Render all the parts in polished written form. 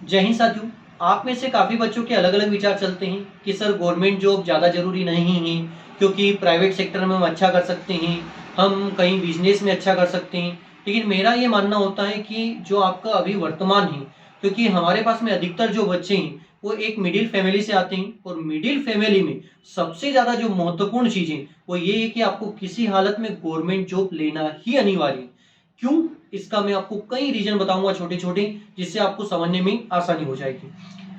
जय हिंद साथियों। आप में से काफ़ी बच्चों के अलग अलग विचार चलते हैं कि सर गवर्नमेंट जॉब ज़्यादा ज़रूरी नहीं है, क्योंकि प्राइवेट सेक्टर में हम अच्छा कर सकते हैं, हम कहीं बिजनेस में अच्छा कर सकते हैं। लेकिन मेरा ये मानना होता है कि जो आपका अभी वर्तमान है, क्योंकि हमारे पास में अधिकतर जो बच्चे हैं वो एक मिडिल फैमिली से आते हैं, और मिडिल फैमिली में सबसे ज़्यादा जो महत्वपूर्ण चीज़ है वो ये है कि आपको किसी हालत में गवर्नमेंट जॉब लेना ही अनिवार्य है। क्यों? इसका मैं आपको कई रीजन बताऊंगा छोटे छोटे, जिससे आपको समझने में आसानी हो जाएगी।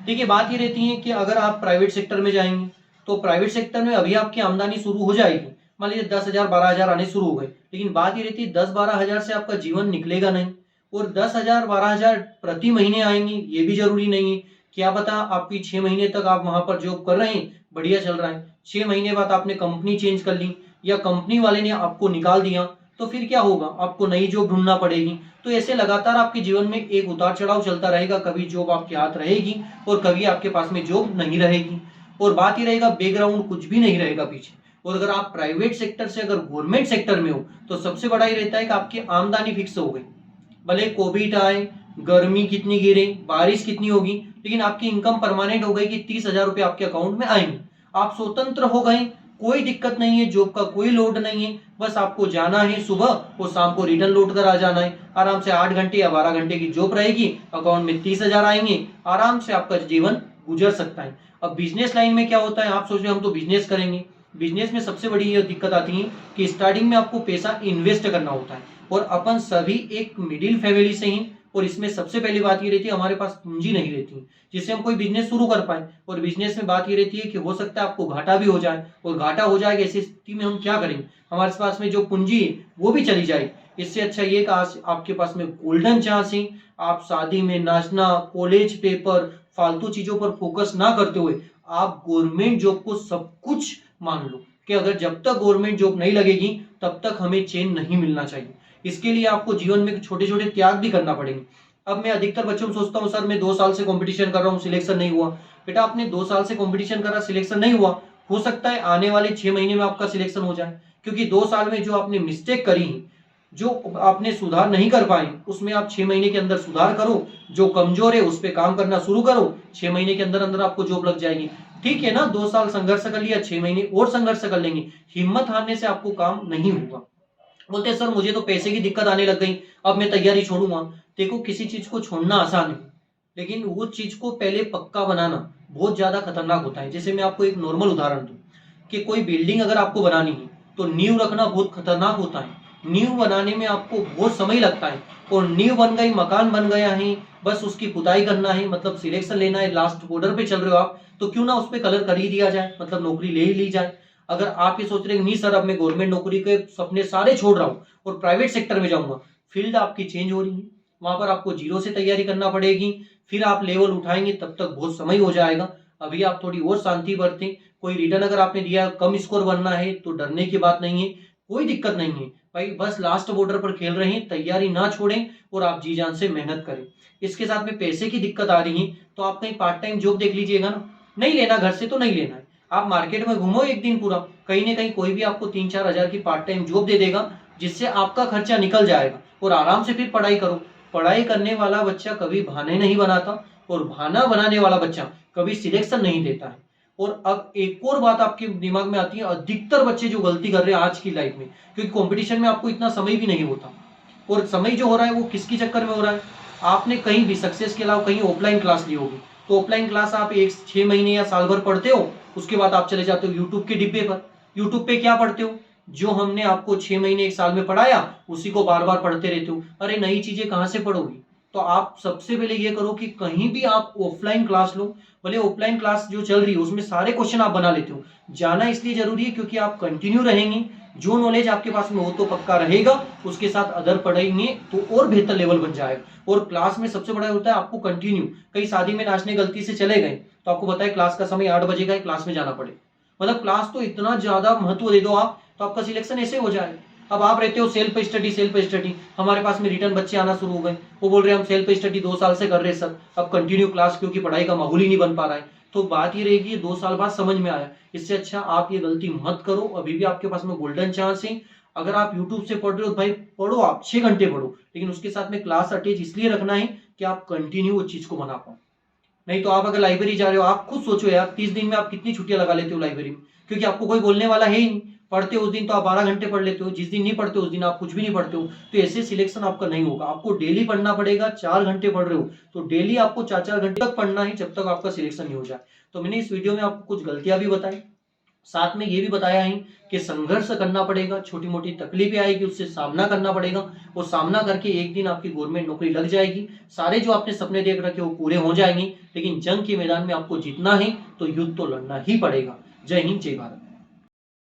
देखिए, बात ये रहती है कि अगर आप प्राइवेट सेक्टर में जाएंगे तो प्राइवेट सेक्टर में अभी आपकी आमदनी शुरू हो जाएगी। मान लीजिए 10,000 12,000 आने शुरू हो गए, लेकिन बात ये रहती है 10-12 हज़ार से आपका जीवन निकलेगा नहीं। और 10,000 12,000 प्रति महीने आएंगे ये भी जरूरी नहीं है। क्या पता आपकी 6 महीने तक आप वहां पर जॉब कर रहे हैं, बढ़िया चल रहा है, 6 महीने बाद आपने कंपनी चेंज कर ली या कंपनी वाले ने आपको निकाल दिया, तो फिर क्या होगा? आपको नई जॉब ढूंढना पड़ेगी। तो ऐसे लगातार आपके जीवन में एक उतार चढ़ाव चलता रहेगा, कभी जॉब आपके हाथ रहेगी और कभी आपके पास में जॉब नहीं रहेगी। और बात ही रहेगा, बैकग्राउंड कुछ भी नहीं रहेगा पीछे। और अगर आप प्राइवेट सेक्टर से अगर गवर्नमेंट सेक्टर में हो तो सबसे बड़ा ही रहता है कि आपकी आमदनी फिक्स हो गई। भले कोविड आए, गर्मी कितनी गिरे, बारिश कितनी होगी, लेकिन आपकी इनकम परमानेंट हो गई कि 30,000 रुपये आपके अकाउंट में आएंगे। आप स्वतंत्र हो गए, कोई दिक्कत नहीं है, जॉब का कोई लोड नहीं है। बस आपको जाना है सुबह और शाम को रिटर्न लौट कर आ जाना है। आराम से 8 घंटे या 12 घंटे की जॉब रहेगी, अकाउंट में 30,000 आएंगे, आराम से आपका जीवन गुजर सकता है। अब बिजनेस लाइन में क्या होता है? आप सोच रहे हैं हम तो बिजनेस करेंगे। बिजनेस में सबसे बड़ी ये दिक्कत आती है कि स्टार्टिंग में आपको पैसा इन्वेस्ट करना होता है, और अपन सभी एक मिडिल फैमिली से ही। और इसमें सबसे पहली बात ये रहती है, हमारे पास पूंजी नहीं रहती जिससे हम कोई बिजनेस शुरू कर पाए। और बिजनेस में बात ये रहती है कि हो सकता है आपको घाटा भी हो जाए, और घाटा हो जाएगा ऐसी स्थिति में हम क्या करेंगे? हमारे पास में जो पूंजी है वो भी चली जाए। इससे अच्छा ये कि आज आपके पास में गोल्डन चांस है। आप शादी में नाचना, कॉलेज पेपर, फालतू चीजों पर फोकस ना करते हुए आप गवर्नमेंट जॉब को सब कुछ मान लो, कि अगर जब तक गवर्नमेंट जॉब नहीं लगेगी तब तक हमें चैन नहीं मिलना चाहिए। इसके लिए आपको जीवन में छोटे छोटे त्याग भी करना पड़ेंगे। अब मैं अधिकतर बच्चों में सोचता हूँ, सर मैं 2 साल से कंपटीशन कर रहा हूँ, सिलेक्शन नहीं हुआ। बेटा, आपने 2 साल से कंपटीशन करा, सिलेक्शन नहीं हुआ, हो सकता है आने वाले 6 महीने में आपका सिलेक्शन हो जाए। क्योंकि 2 साल में जो आपने मिस्टेक करी है, जो आपने सुधार नहीं कर पाए, उसमें आप 6 महीने के अंदर सुधार करो। जो कमजोर है उस पर काम करना शुरू करो, 6 महीने के अंदर अंदर आपको जॉब लग जाएगी। ठीक है ना? 2 साल संघर्ष कर लिया, 6 महीने और संघर्ष कर लेंगे। हिम्मत हारने से आपको काम नहीं होगा। बोलते हैं सर मुझे तो पैसे की दिक्कत आने लग गई, अब मैं तैयारी छोड़ूंगा। देखो, किसी चीज को छोड़ना आसान है, लेकिन वो चीज को पहले पक्का बनाना बहुत ज्यादा खतरनाक होता है। जैसे मैं आपको एक नॉर्मल उदाहरण दूं, कि कोई बिल्डिंग अगर आपको बनानी है तो नींव रखना बहुत खतरनाक होता है। नींव बनाने में आपको बहुत समय लगता है, और नींव बन गई, मकान बन गया है, बस उसकी पुताई करना है, मतलब सिलेक्शन लेना है, लास्ट बॉर्डर पे चल रहे हो आप, तो क्यों ना उस पर कलर कर ही दिया जाए, मतलब नौकरी ले ही ली जाए। अगर आप ये सोच रहे हैं नहीं सर अब मैं गवर्नमेंट नौकरी के सपने सारे छोड़ रहा हूँ और प्राइवेट सेक्टर में जाऊंगा, फील्ड आपकी चेंज हो रही है, वहां पर आपको जीरो से तैयारी करना पड़ेगी। फिर आप लेवल उठाएंगे तब तक बहुत समय हो जाएगा। अभी आप थोड़ी और शांति बरतें। कोई रिटर्न अगर आपने दिया, कम स्कोर बनना है तो डरने की बात नहीं है, कोई दिक्कत नहीं है भाई। बस लास्ट बॉर्डर पर खेल रहे हैं, तैयारी ना छोड़ें और आप जी जान से मेहनत करें। इसके साथ में पैसे की दिक्कत आ रही है तो आप कहीं पार्ट टाइम जॉब देख लीजिएगा ना। नहीं लेना घर से तो नहीं लेना है, आप मार्केट में घूमो एक दिन पूरा, कहीं ना कहीं कोई भी आपको 3-4 हज़ार की पार्ट टाइम जॉब दे देगा, जिससे आपका खर्चा निकल जाएगा, और आराम से फिर पढ़ाई करो। पढ़ाई करने वाला बच्चा कभी बहाने नहीं बनाता, और बहाना बनाने वाला बच्चा कभी सिलेक्शन नहीं देता है। और अब एक और बात आपके दिमाग में आती है, अधिकतर बच्चे जो गलती कर रहे हैं आज की लाइफ में, क्योंकि कंपटीशन में आपको इतना समय भी नहीं होता, और समय जो हो रहा है वो किसकी चक्कर में हो रहा है? आपने कहीं भी सक्सेस के अलावा कहीं ऑफलाइन क्लास ली होगी, तो ऑफलाइन क्लास आप 6 महीने या साल भर पढ़ते हो, उसके बाद आप चले जाते हो यूट्यूब के डिब्बे पर। यूट्यूब पे क्या पढ़ते हो? जो हमने आपको 6 महीने एक साल में पढ़ाया उसी को बार बार पढ़ते रहते हो। अरे नई चीजें कहाँ से पढ़ोगी? तो आप सबसे पहले ये करो कि कहीं भी आप ऑफलाइन क्लास लो। भले ऑफलाइन क्लास जो चल रही है उसमें सारे क्वेश्चन आप बना लेते हो। जाना इसलिए जरूरी है क्योंकि आप कंटिन्यू रहेंगे, जो नॉलेज आपके पास में हो तो पक्का रहेगा, उसके साथ अदर पढ़ेंगे तो और बेहतर लेवल बन जाएगा। और क्लास में सबसे बड़ा होता है आपको कंटिन्यू। कई शादी में नाचने गलती से चले गए तो आपको पता है क्लास का समय 8 बजे का है, क्लास में जाना पड़े, मतलब क्लास तो इतना ज्यादा महत्व दे दो आप, तो आपका सिलेक्शन ऐसे हो जाएगा। अब आप रहते हो सेल्फ स्टडी सेल्फ स्टडी, हमारे पास में रिटर्न बच्चे आना शुरू हो गए, वो बोल रहे हैं हम सेल्फ स्टडी 2 साल से कर रहे हैं सर, अब कंटिन्यू क्लास क्योंकि पढ़ाई का माहौल ही नहीं बन पा रहा है। तो बात ये रहेगी 2 साल बाद समझ में आया। इससे अच्छा आप ये गलती मत करो, अभी भी आपके पास में गोल्डन चांस है। अगर आप यूट्यूब से पढ़ रहे हो भाई पढ़ो, आप 6 घंटे पढ़ो, लेकिन उसके साथ में क्लास अटैच इसलिए रखना है कि आप कंटिन्यू उस चीज को बना पाओ। नहीं तो आप अगर लाइब्रेरी जा रहे हो, आप खुद सोचो यार 30 दिन में आप कितनी छुट्टियां लगा लेते हो लाइब्रेरी में, क्योंकि आपको कोई बोलने वाला है ही नहीं। पढ़ते हो उस दिन तो आप 12 घंटे पढ़ लेते हो, जिस दिन नहीं पढ़ते उस दिन आप कुछ भी नहीं पढ़ते हो। तो ऐसे सिलेक्शन आपका नहीं होगा, आपको डेली पढ़ना पड़ेगा। 4 घंटे पढ़ रहे हो तो डेली आपको 4-4 घंटे तक पढ़ना है, जब तक आपका सिलेक्शन नहीं हो जाए। तो मैंने इस वीडियो में आपको कुछ गलतियां भी बताई, साथ में ये भी बताया है कि संघर्ष करना पड़ेगा, छोटी मोटी तकलीफें आएगी, उससे सामना करना पड़ेगा। वो सामना करके एक दिन आपकी गवर्नमेंट नौकरी लग जाएगी, सारे जो आपने सपने देख रखे वो पूरे हो जाएंगे। लेकिन जंग के मैदान में आपको जीतना है तो युद्ध तो लड़ना ही पड़ेगा। जय हिंद, जय भारत।